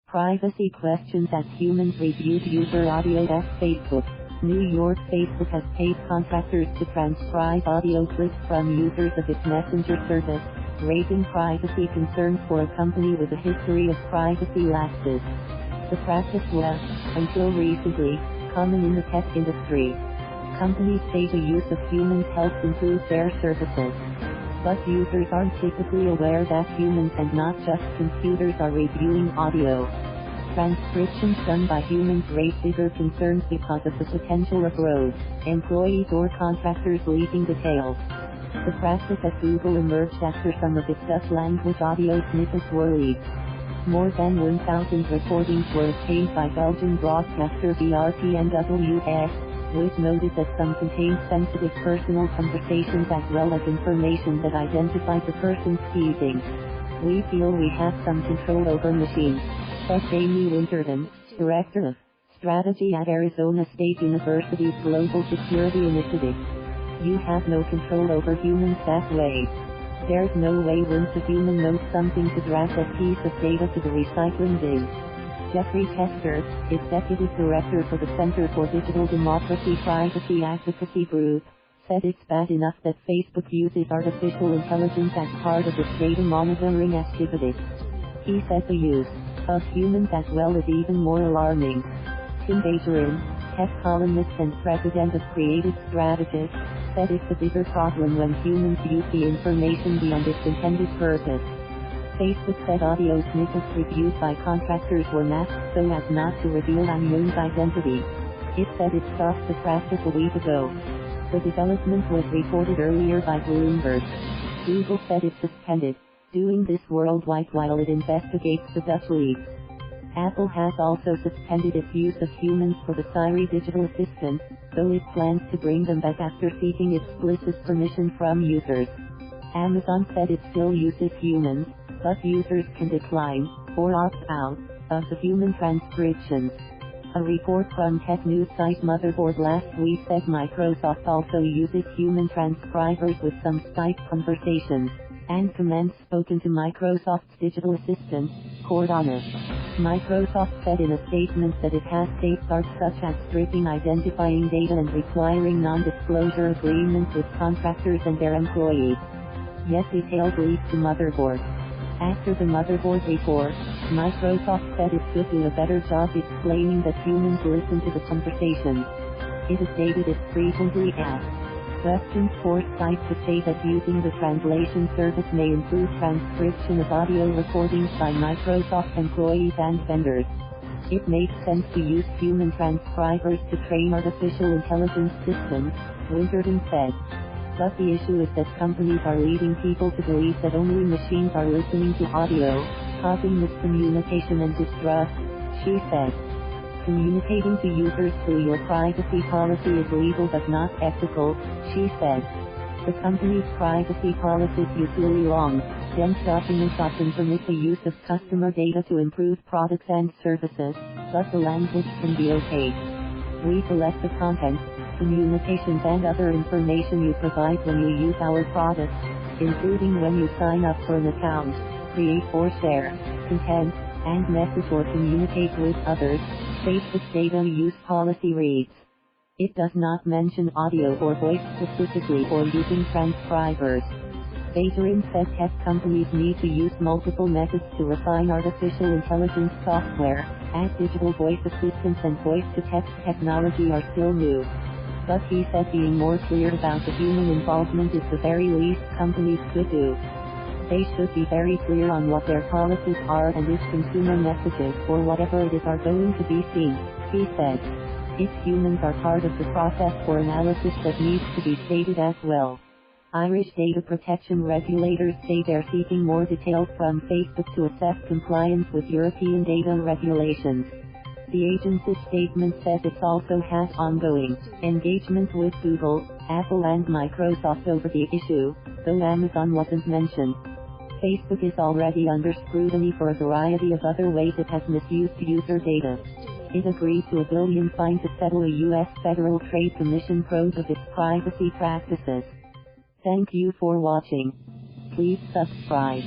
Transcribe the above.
Privacy questions as humans reviewed user audio at Facebook. New York Facebook has paid contractors to transcribe audio clips from users of its messenger service, raising privacy concerns for a company with a history of privacy lapses. The practice was, until recently, common in the tech industry. Companies say the use of humans helps improve their services. But users aren't typically aware that humans and not just computers are reviewing audio. Transcriptions done by humans raise bigger concerns because of the potential of rogue employees or contractors leaking details. The practice at Google emerged after some of its Dutch language audio snippets were leaked. More than 1,000 recordings were obtained by Belgian broadcaster VRTNWS, which noted that some contained sensitive personal conversations as well as information that identified the person speaking. We feel we have some control over machines, said Amy Winterden, Director of Strategy at Arizona State University's Global Security Initiative. You have no control over humans that way. There's no way once a human knows something to drag that piece of data to the recycling bin. Jeffrey Tester, Executive Director for the Center for Digital Democracy Privacy Advocacy Group, said it's bad enough that Facebook uses artificial intelligence as part of its data monitoring activities. He said the use of humans as well is even more alarming. Tim Bajorin, tech columnist and president of Creative Strategists, said it's a bigger problem when humans use the information beyond its intended purpose. Facebook said audio snippets reviewed by contractors were masked so as not to reveal anyone's identity. It said it stopped the practice a week ago. The development was reported earlier by Bloomberg. Google said it suspended doing this worldwide while it investigates the Dutch leaks. Apple has also suspended its use of humans for the Siri digital assistant, though it plans to bring them back after seeking explicit permission from users. Amazon said it still uses humans, but users can decline, or opt out, of the human transcriptions. A report from tech news site Motherboard last week said Microsoft also uses human transcribers with some Skype conversations and commands spoken to Microsoft's digital assistant, Cortana. Microsoft said in a statement that it has safeguards such as stripping identifying data and requiring non-disclosure agreements with contractors and their employees. Yet details leaked to Motherboard. After the Motherboard report, Microsoft said it could do a better job explaining that humans listen to the conversation. It has stated it frequently asks questions for Skype to say that using the translation service may improve transcription of audio recordings by Microsoft employees and vendors. It makes sense to use human transcribers to train artificial intelligence systems, Winterden said. But the issue is that companies are leading people to believe that only machines are listening to audio, causing miscommunication and distrust, she said. Communicating to users through your privacy policy is legal but not ethical, she said. The company's privacy policy is usually long, dense documents often permit the use of customer data to improve products and services, but the language can be opaque. We collect the content, communications and other information you provide when you use our products, including when you sign up for an account, create or share content, and message or communicate with others, Facebook's data use policy reads. It does not mention audio or voice specifically or using transcribers. Bajorin said tech companies need to use multiple methods to refine artificial intelligence software, as digital voice assistants and voice-to-text technology are still new. But he said being more clear about the human involvement is the very least companies could do. They should be very clear on what their policies are and if consumer messages or whatever it is are going to be seen, he said. If humans are part of the process or analysis that needs to be stated as well. Irish data protection regulators say they're seeking more details from Facebook to assess compliance with European data regulations. The agency's statement says it also has ongoing engagement with Google, Apple and Microsoft over the issue, though Amazon wasn't mentioned. Facebook is already under scrutiny for a variety of other ways it has misused user data. It agreed to $1 billion fine to settle a U.S. Federal Trade Commission probe of its privacy practices. Thank you for watching. Please subscribe.